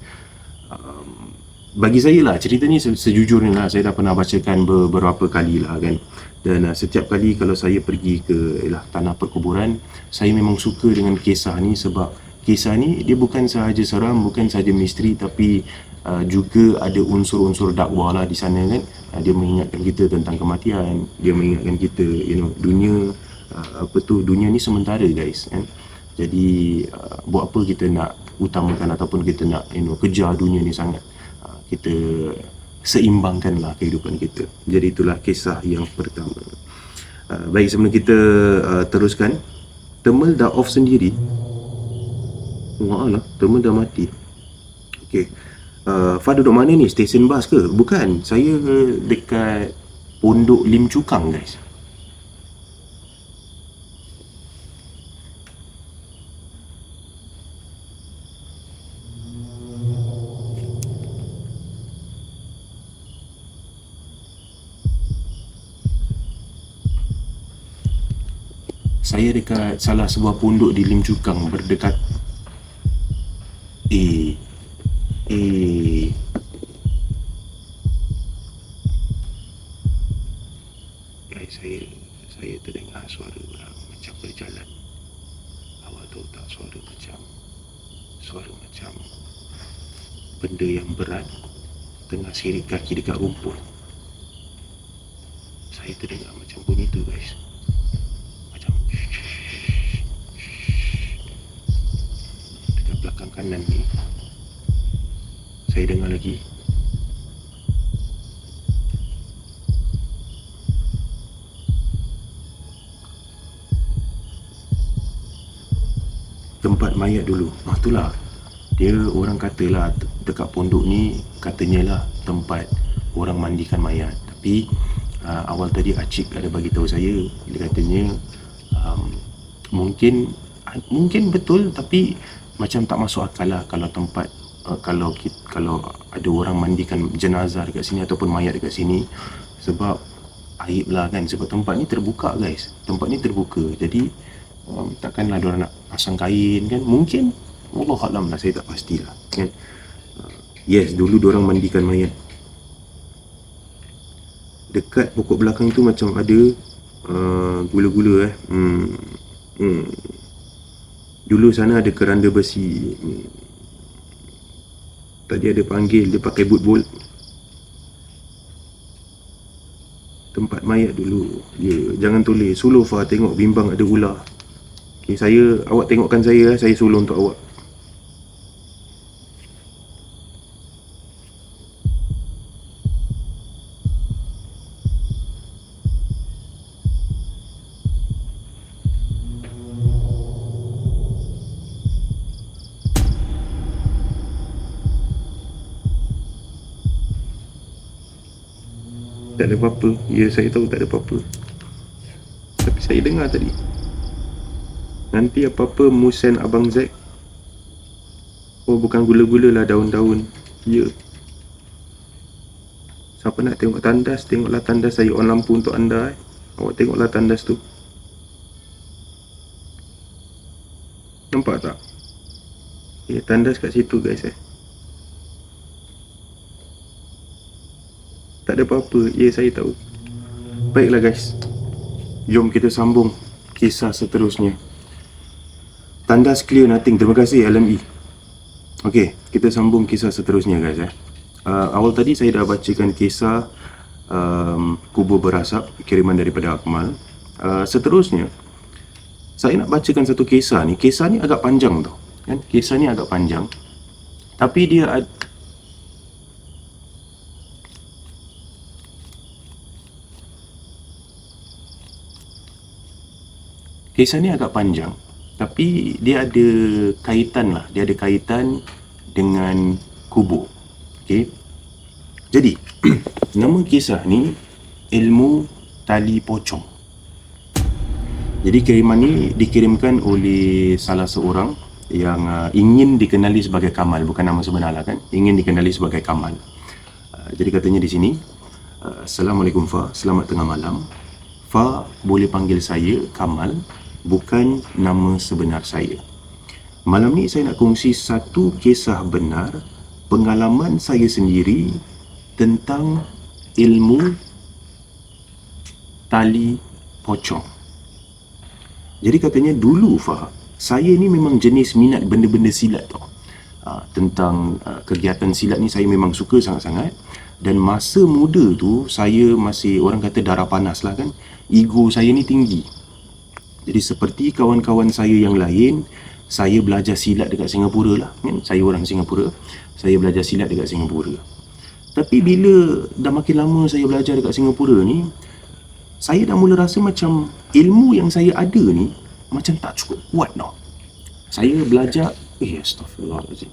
Bagi saya lah cerita ni sejujurnya lah, saya dah pernah bacakan beberapa kali lah kan. Dan setiap kali kalau saya pergi ke tanah perkuburan, saya memang suka dengan kisah ni, sebab kisah ni dia bukan sahaja seram, bukan sahaja misteri, tapi juga ada unsur-unsur dakwah lah di sana kan. Dia mengingatkan kita tentang kematian, dia mengingatkan kita dunia dunia ni sementara guys kan. Jadi buat apa kita nak utamakan ataupun kita nak kejar dunia ni sangat. Kita seimbangkanlah kehidupan kita. Jadi itulah kisah yang pertama. Baik, sebelum kita teruskan, thermal dah off sendiri. Wah, thermal dah mati. Okey. Fah duduk mana ni? Stesen bas ke? Bukan, saya dekat Pondok Lim Chu Kang guys. Saya dekat salah sebuah pondok di Lim Chu Kang, berdekat guys, saya terdengar suara orang macam berjalan. Awak tahu tak, suara macam benda yang berat tengah sirit kaki dekat rumput. Saya terdengar macam bunyi tu guys. Belakang kanan ni saya dengar lagi. Tempat mayat dulu. Itulah dia, orang katalah dekat pondok ni katanya lah tempat orang mandikan mayat. Tapi awal tadi Acik ada bagi tahu saya, dia katanya mungkin betul, tapi macam tak masuk akal lah kalau tempat kalau ada orang mandikan jenazah dekat sini ataupun mayat dekat sini, sebab aib lah kan. Sebab tempat ni terbuka guys, tempat ni terbuka, jadi takkanlah diorang nak pasang kain kan. Mungkin, Wallahualam lah, saya tak pastilah kan. Yes, dulu diorang mandikan mayat. Dekat pokok belakang tu macam ada gula-gula Dulu sana ada keranda besi. Tadi ada panggil, dia pakai boot. Tempat mayat dulu. Jangan tulis. Suluh Fah, tengok bimbang ada ular. Okay, awak tengokkan saya suluh untuk awak. Tak ada apa-apa. Ya, saya tahu tak ada apa-apa. Tapi saya dengar tadi. Nanti apa-apa musen Abang Zack. Oh, bukan gula-gula lah, daun-daun. Ya. Siapa nak tengok tandas, tengoklah tandas. Saya on lampu untuk anda. Awak tengoklah tandas tu. Nampak tak? Ya, tandas kat situ guys Tak ada apa-apa. Ya, saya tahu. Baiklah guys, jom kita sambung kisah seterusnya. Tandas clear, nothing. Terima kasih LME. Okey, kita sambung kisah seterusnya guys. Awal tadi saya dah bacakan kisah kubur berasap kiriman daripada Akmal. Seterusnya saya nak bacakan satu kisah ni. Kisah ni agak panjang tau kan? Kisah ni agak panjang, tapi dia kisah ni agak panjang, tapi dia ada kaitan lah. Dia ada kaitan dengan kubur. Okay. Jadi, nama kisah ni Ilmu Tali Pocong. Jadi kiriman ni dikirimkan oleh salah seorang yang ingin dikenali sebagai Kamal. Bukan nama sebenar lah kan. Ingin dikenali sebagai Kamal. Jadi katanya di sini, Assalamualaikum Fa, selamat tengah malam. Fa boleh panggil saya Kamal, bukan nama sebenar saya. Malam ni saya nak kongsi satu kisah benar pengalaman saya sendiri tentang ilmu tali pocong. Jadi katanya dulu Fa, saya ni memang jenis minat benda-benda silat tau. Tentang kegiatan silat ni saya memang suka sangat-sangat. Dan masa muda tu saya masih, orang kata darah panas lah kan. Ego saya ni tinggi. Jadi seperti kawan-kawan saya yang lain, saya belajar silat dekat Singapura lah kan? Saya orang Singapura, saya belajar silat dekat Singapura. Tapi bila dah makin lama saya belajar dekat Singapura ni, saya dah mula rasa macam ilmu yang saya ada ni macam tak cukup kuat tau. Saya belajar, astagfirullahaladzim.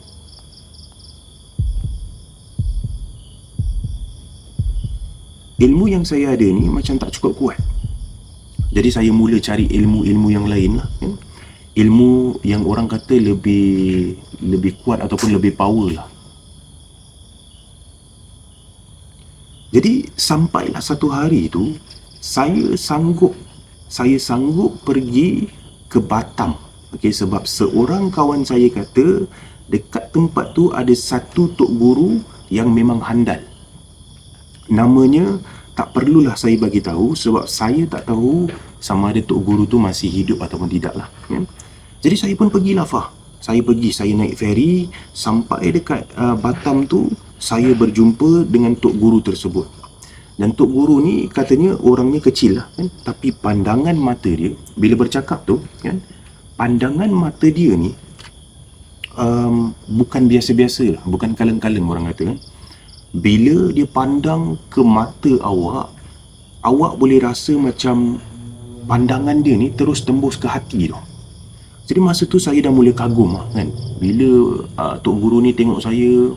Ilmu yang saya ada ni macam tak cukup kuat. Jadi saya mula cari ilmu-ilmu yang lain lah kan? Ilmu yang orang kata lebih kuat ataupun lebih power lah. Jadi sampailah satu hari tu saya sanggup pergi ke Batam. Okey, sebab seorang kawan saya kata dekat tempat tu ada satu tok guru yang memang handal. Namanya tak perlulah saya bagi tahu sebab saya tak tahu sama ada tok guru tu masih hidup ataupun tidak lah kan? Jadi saya pun pergilah Fah. Saya naik feri sampai dekat Batam tu, saya berjumpa dengan tok guru tersebut. Dan tok guru ni katanya orangnya kecil lah kan, tapi pandangan mata dia bila bercakap tu kan, pandangan mata dia ni bukan biasa-biasa lah, bukan kaleng-kaleng orang kata kan. Bila dia pandang ke mata awak boleh rasa macam pandangan dia ni terus tembus ke hati tu. Jadi masa tu saya dah mula kagum lah kan. Bila tok guru ni tengok saya,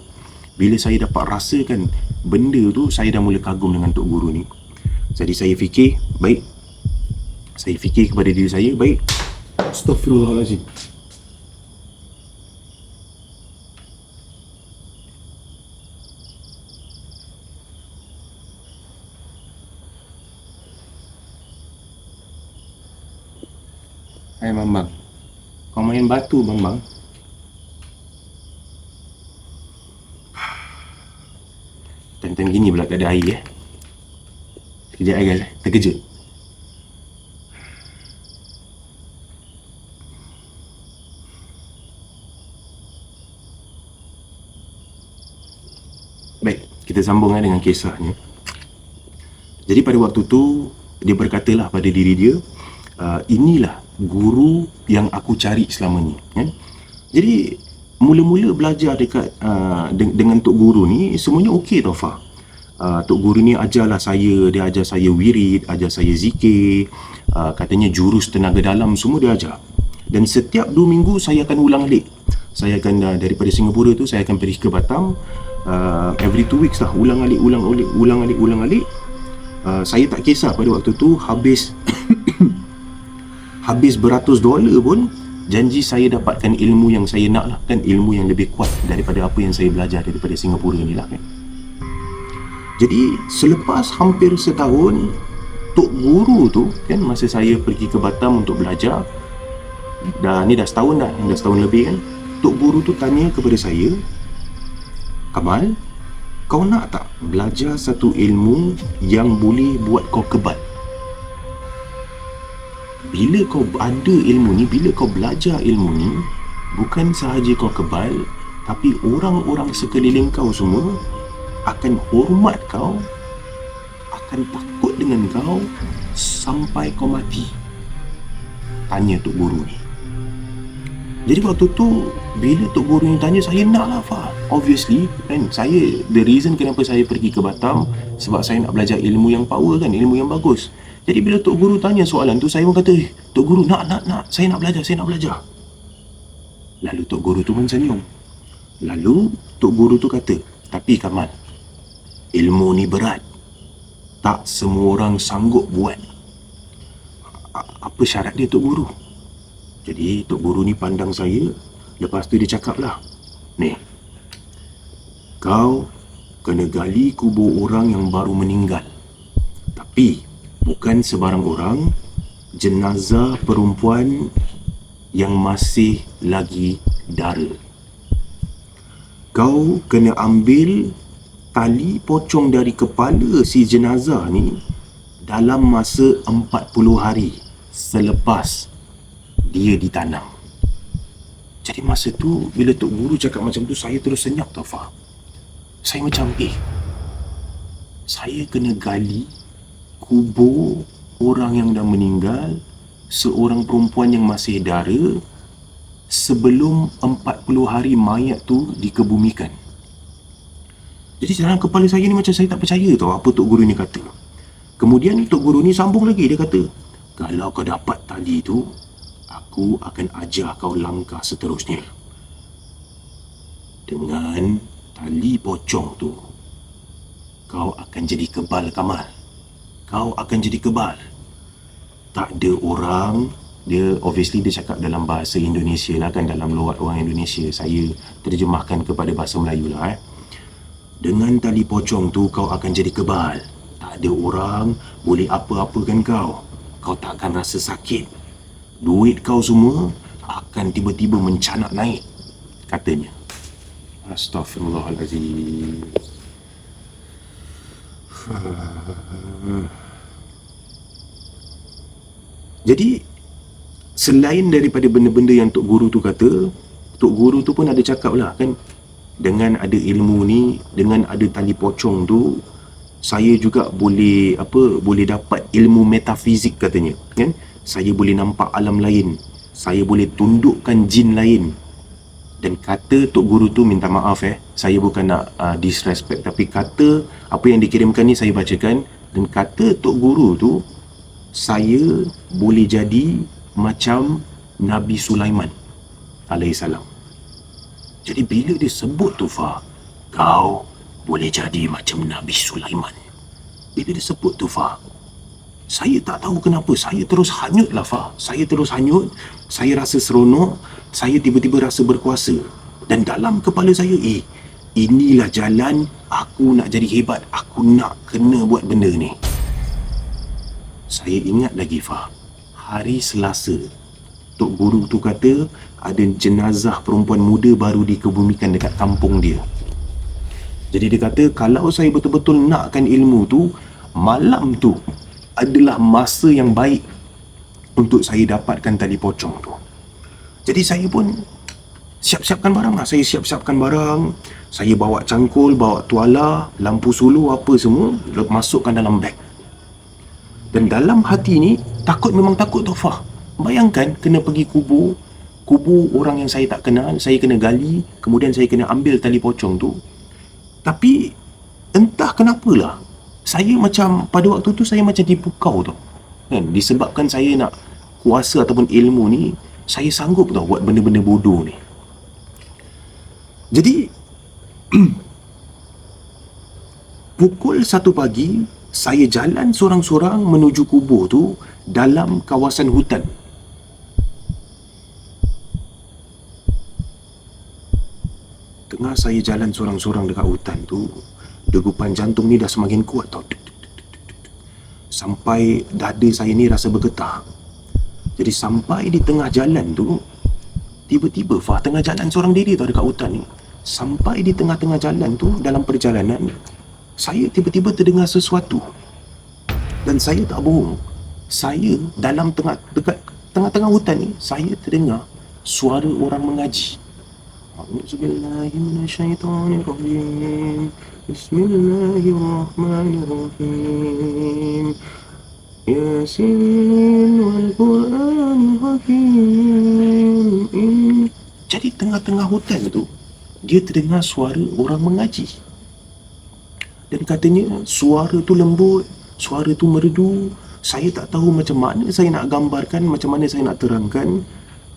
bila saya dapat rasakan benda tu, saya dah mula kagum dengan tok guru ni. Jadi saya fikir, baik. Saya fikir kepada diri saya, baik. Astaghfirullahaladzim. Hai Bambang, kau main batu Bambang? Time-time gini pula tak ada air Sekejap guys, terkejut. Baik, kita sambung dengan kisahnya. Jadi pada waktu tu dia berkatalah pada diri dia, inilah guru yang aku cari selama ni kan? Jadi mula-mula belajar dekat dengan tok guru ni semuanya okey tau Fah. Tok guru ni ajarlah saya, dia ajar saya wirid, ajar saya zikir, katanya jurus tenaga dalam semua dia ajar. Dan setiap 2 minggu saya akan ulang alik. Saya akan daripada Singapura tu saya akan pergi ke Batam, every 2 weeks lah, ulang alik. Saya tak kisah pada waktu tu habis habis beratus dolar pun, janji saya dapatkan ilmu yang saya nak lah kan, ilmu yang lebih kuat daripada apa yang saya belajar daripada Singapura ni lah kan. Jadi selepas hampir setahun, tok guru tu kan, masa saya pergi ke Batam untuk belajar, dah setahun lebih kan, tok guru tu tanya kepada saya, Kamal, kau nak tak belajar satu ilmu yang boleh buat kau kebal? Bila kau ada ilmu ni, bila kau belajar ilmu ni, bukan sahaja kau kebal, Tapi orang-orang sekeliling kau semua akan hormat kau, akan takut dengan kau sampai kau mati. Tanya Tok Guru ni. Jadi waktu tu bila Tok Guru ni tanya, saya nak lah Fah. Obviously kan, saya, the reason kenapa saya pergi ke Batam sebab saya nak belajar ilmu yang power kan, ilmu yang bagus. Jadi bila Tok Guru tanya soalan tu, saya pun kata, Tok Guru nak, saya nak belajar. Lalu Tok Guru tu pun senyum. Lalu Tok Guru tu kata, tapi Kamal, ilmu ni berat, tak semua orang sanggup buat. Apa syarat dia Tok Guru? Jadi Tok Guru ni pandang saya, lepas tu dia cakap lah, ni, kau kena gali kubur orang yang baru meninggal. Tapi bukan sebarang orang, jenazah perempuan yang masih lagi dara. Kau kena ambil tali pocong dari kepala si jenazah ni dalam masa 40 hari selepas dia ditanam. Jadi masa tu bila Tok Guru cakap macam tu, saya terus senyap tau Fah. Saya macam saya kena gali kubur orang yang dah meninggal, seorang perempuan yang masih dara, sebelum 40 hari mayat tu dikebumikan. Jadi dalam kepala saya ni macam saya tak percaya tau apa Tok Guru ni kata. Kemudian Tok Guru ni sambung lagi, dia kata, kalau kau dapat tali tu, aku akan ajar kau langkah seterusnya. Dengan tali pocong tu, kau akan jadi kebal Kamal. Kau akan jadi kebal. Tak ada orang, dia obviously dia cakap dalam bahasa Indonesia lah kan, dalam logat orang Indonesia. Saya terjemahkan kepada bahasa Melayu lah. Dengan tali pocong tu, kau akan jadi kebal. Tak ada orang boleh apa-apakan kau. Kau tak akan rasa sakit. Duit kau semua akan tiba-tiba mencanak naik, katanya. Astaghfirullahalazim. Jadi selain daripada benda-benda yang Tok Guru tu kata, Tok Guru tu pun ada cakap lah kan, dengan ada ilmu ni, dengan ada tali pocong tu, saya juga boleh boleh dapat ilmu metafizik katanya kan. Saya boleh nampak alam lain, saya boleh tundukkan jin lain. Dan kata Tok Guru tu, minta maaf saya bukan nak disrespect, tapi kata apa yang dikirimkan ni saya bacakan. Dan kata Tok Guru tu, saya boleh jadi macam Nabi Sulaiman alaihissalam. Jadi bila dia sebut tu Fah, kau boleh jadi macam Nabi Sulaiman, bila dia sebut tu Fah, saya tak tahu kenapa, saya terus hanyut lah Fah. Saya terus hanyut, saya rasa seronok, saya tiba-tiba rasa berkuasa. Dan dalam kepala saya, inilah jalan aku nak jadi hebat, aku nak kena buat benda ni. Saya ingat lagi Fah, hari Selasa, Tok Guru tu kata ada jenazah perempuan muda baru dikebumikan dekat kampung dia. Jadi dia kata kalau saya betul-betul nakkan ilmu tu, malam tu adalah masa yang baik untuk saya dapatkan tali pocong tu. Jadi saya pun siap-siapkan barang lah. Saya siap-siapkan barang, saya bawa cangkul, bawa tuala, lampu sulu, apa semua, masukkan dalam beg. Dan dalam hati ni, takut memang takut tau Fah. Bayangkan kena pergi kubur orang yang saya tak kenal, saya kena gali, kemudian saya kena ambil tali pocong tu. Tapi entah kenapalah, saya macam, pada waktu tu saya macam dipukau tau kan. Disebabkan saya nak kuasa ataupun ilmu ni, saya sanggup tau buat benda-benda bodoh ni. Jadi pukul 1 pagi, saya jalan sorang-sorang menuju kubur tu dalam kawasan hutan. Tengah saya jalan sorang-sorang dekat hutan tu, degupan jantung ni dah semakin kuat tau. Sampai dada saya ni rasa bergetar. Jadi sampai di tengah jalan tu, tiba-tiba Fah, tengah jalan seorang diri tau dekat hutan ni. Sampai di tengah-tengah jalan tu, dalam perjalanan, saya tiba-tiba terdengar sesuatu. Dan saya tak bohong, saya dekat tengah-tengah hutan ni, saya terdengar suara orang mengaji. A'udzubillahi minasyaitonirrajim. Bismillahirrahmanirrahim. Yasin wal Qur'anil Hakim. Jadi tengah-tengah hutan tu, dia terdengar suara orang mengaji. Dan katanya suara tu lembut, suara tu merdu. Saya tak tahu macam mana saya nak gambarkan, macam mana saya nak terangkan.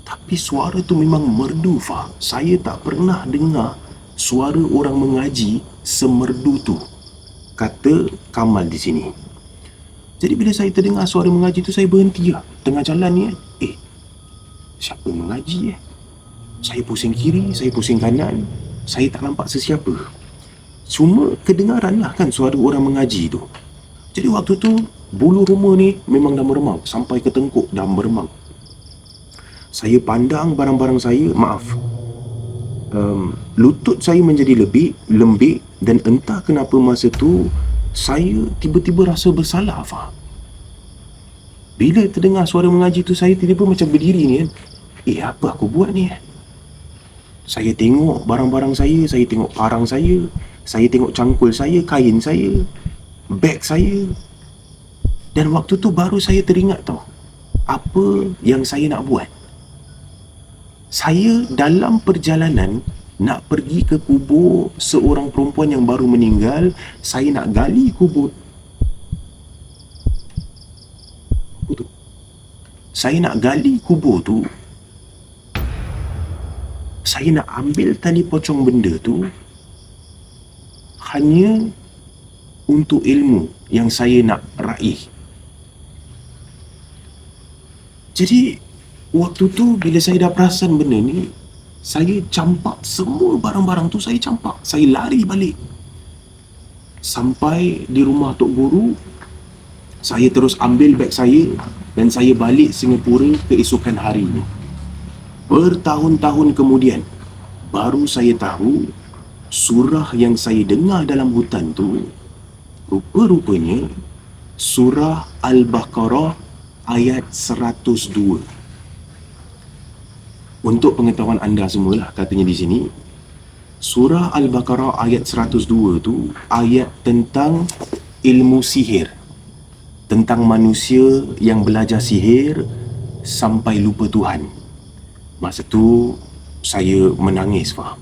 Tapi suara tu memang merdu, Fah. Saya tak pernah dengar suara orang mengaji semerdu tu, kata Kamal di sini. Jadi bila saya terdengar suara mengaji tu, saya berhenti lah. Tengah jalan ni siapa mengaji Saya pusing kiri, saya pusing kanan. Saya tak nampak sesiapa. Cuma kedengaran lah kan suara orang mengaji tu. Jadi waktu tu bulu rumah ni memang dah meremang. Sampai ke tengkuk dah meremang. Saya pandang barang-barang saya, lutut saya menjadi lembik dan entah kenapa masa tu saya tiba-tiba rasa bersalah, Fah. Bila terdengar suara mengaji tu, saya tiba-tiba macam berdiri ni kan. Apa aku buat ni? Saya tengok barang-barang saya tengok parang saya tengok cangkul saya, kain saya, beg saya. Dan waktu tu baru saya teringat tau, apa yang saya nak buat. Saya dalam perjalanan nak pergi ke kubur seorang perempuan yang baru meninggal. Saya nak gali kubur. Saya nak gali kubur tu. Saya nak ambil tali pocong benda tu hanya untuk ilmu yang saya nak raih. Jadi waktu tu bila saya dah perasan benda ni, saya campak semua barang-barang tu, saya campak. Saya lari balik. Sampai di rumah Tok Guru, saya terus ambil beg saya dan saya balik Singapura keesokan harinya. Bertahun-tahun kemudian, baru saya tahu surah yang saya dengar dalam hutan tu rupa-rupanya surah Al-Baqarah ayat 102. Untuk pengetahuan anda semualah, katanya di sini, surah Al-Baqarah ayat 102 tu ayat tentang ilmu sihir, tentang manusia yang belajar sihir sampai lupa Tuhan. Masa tu saya menangis, faham.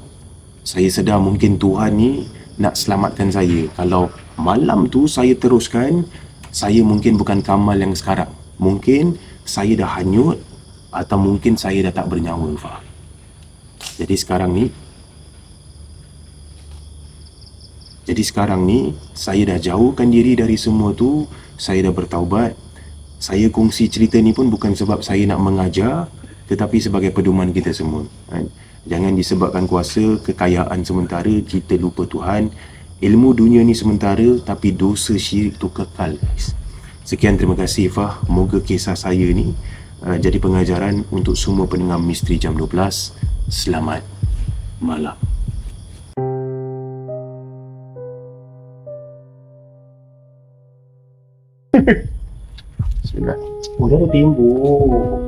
Saya sedar mungkin Tuhan ni nak selamatkan saya. Kalau malam tu saya teruskan, saya mungkin bukan Kamal yang sekarang. Mungkin saya dah hanyut atau mungkin saya dah tak bernyawa, faham. Jadi sekarang ni saya dah jauhkan diri dari semua tu. Saya dah bertaubat. Saya kongsi cerita ni pun bukan sebab saya nak mengajar, tetapi sebagai pedoman kita semua, kan? Jangan disebabkan kuasa, kekayaan sementara kita lupa Tuhan. Ilmu dunia ni sementara, tapi dosa syirik tu kekal, guys. Sekian, terima kasih, Fah. Moga kisah saya ni jadi pengajaran untuk semua pendengar Misteri Jam 12. Selamat malam. Bismillah. Oh, dah ada tembok.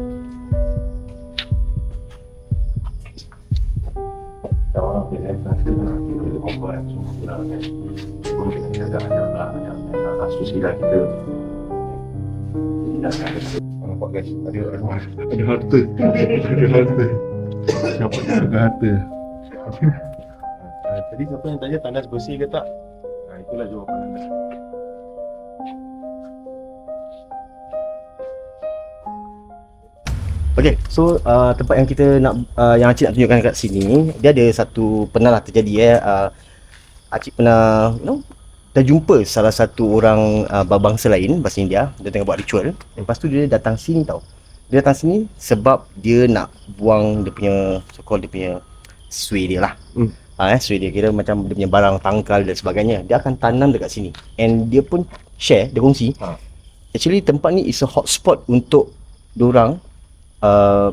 Susila kita. Nampak guys, ada harta. Ada harta. Siapa yang ada harta? Tadi siapa yang tanya tandas bersih ke tak? Itulah jawapan anda. Okay, so tempat yang kita nak yang Acik nak tunjukkan kat sini, dia ada satu pernah lah terjadi Acik pernah terjumpa salah satu orang berbangsa lain, bahasa India. Dia tengah buat ritual. Lepas tu dia datang sini tau. Dia datang sini sebab dia nak buang dia punya so-called dia punya sway dia lah. Sway dia kira macam dia punya barang tangkal dan sebagainya. Dia akan tanam dekat sini. And dia pun share, dia kongsi. Actually tempat ni is a hotspot untuk diorang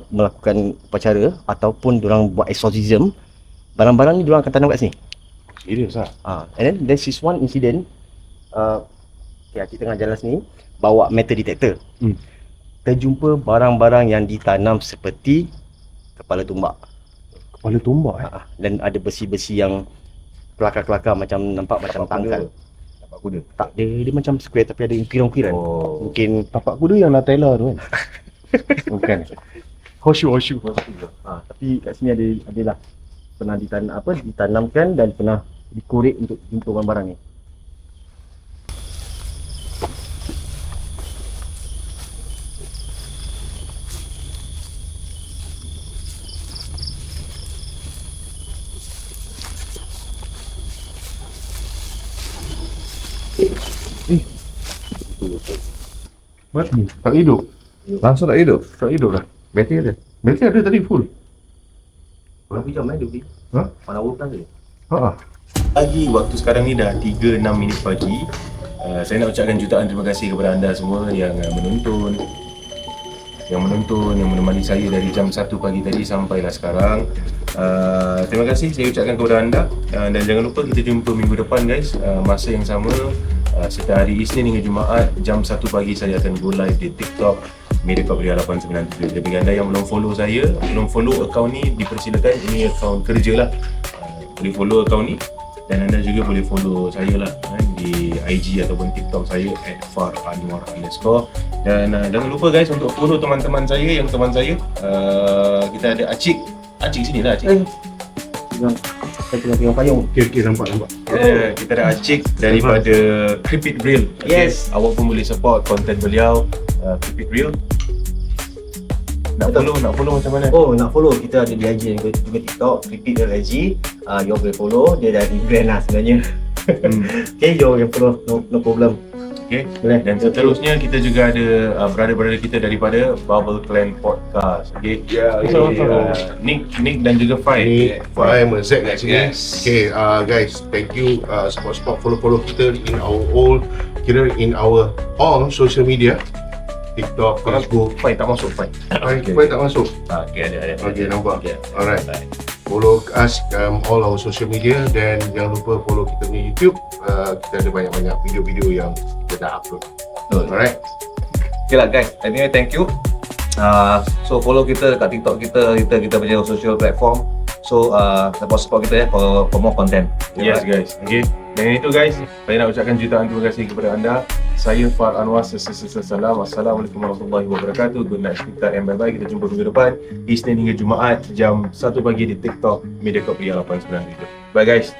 melakukan upacara ataupun diorang buat exorcism. Barang-barang ni diorang akan tanam kat sini. Serius lah? And then there's this one incident. Acik tengah jalan sini bawa metal detector. Terjumpa barang-barang yang ditanam seperti kepala tumbak. Kepala tombak Dan ada besi-besi yang kelakar-kelakar macam nampak macam tangkal. Tapak kuda. Tak, dia macam square tapi ada ukiran-ukiran. Oh. Mungkin Tapak kuda yang Nutella tu kan? Bukan. Horseshoe. tapi kat sini adalah pernah ditanamkan dan pernah dikorek untuk jumpa barang-barang ni. Mati. Tak hidup. Langsung tak hidup. Tak hidup dah. Bateri ada. Bateri ada tadi full. Berapa jam dia beli? Ha? Mana awal kan dia? Ha. Pagi, waktu sekarang ni dah 3.06 minit pagi. Saya nak ucapkan jutaan terima kasih kepada anda semua yang menonton, yang menemani saya dari jam 1 pagi tadi sampailah sekarang. Terima kasih saya ucapkan kepada anda, dan jangan lupa kita jumpa minggu depan guys, masa yang sama, setiap hari Isnin hingga Jumaat jam 1 pagi saya akan go live di TikTok Mediacorp Ria 897. Jadi bagi anda yang belum follow saya, belum follow akaun ni, dipersilakan. Ini akaun kerja lah, boleh follow akaun ni. Dan anda juga boleh follow saya lah di IG ataupun TikTok saya @faranwar_. Dan jangan lupa guys untuk follow teman-teman saya, yang teman saya. Kita ada Acik sini lah Acik. Saya tengah pegang payung. Okey, nampak. Kita ada Acik daripada Keep It Real. Yes. Awak pun boleh support konten beliau, Keep It Real. Nak follow macam mana? Oh, nak follow kita ada di IG dan juga TikTok, repeat.ig. You boleh follow, dia dah rebrand lah sebenarnya. Okay, you can follow, no problem. Okay. Boleh. Dan seterusnya kita juga ada brother-brother kita daripada Bubble Clan Podcast. Okay. Ya, Nick dan juga Fai. Ni Fahim Zack kat sini. Okay, guys, thank you support follow kita in our all social media, TikTok, Facebook. Fai tak masuk Fai. Fahim tak masuk. Okay, ada. Okay, nampak. Okay. Alright. Follow us all our social media, dan jangan lupa follow kita punya YouTube. Kita ada banyak-banyak video-video yang kita dah upload. Betul. Alright. Okay lah guys, anyway thank you. So follow kita dekat TikTok kita punya social platform. So support kita ya for more content. Yes guys. Okay. Dan itu guys, saya nak ucapkan jutaan terima kasih kepada anda. Saya Far Anwar, salam. Assalamualaikum warahmatullahi wabarakatuh. Good night, kita and bye-bye. Kita jumpa minggu depan, Isnin hingga Jumaat jam 1 pagi di TikTok Mediacorp Ria 897. Bye guys.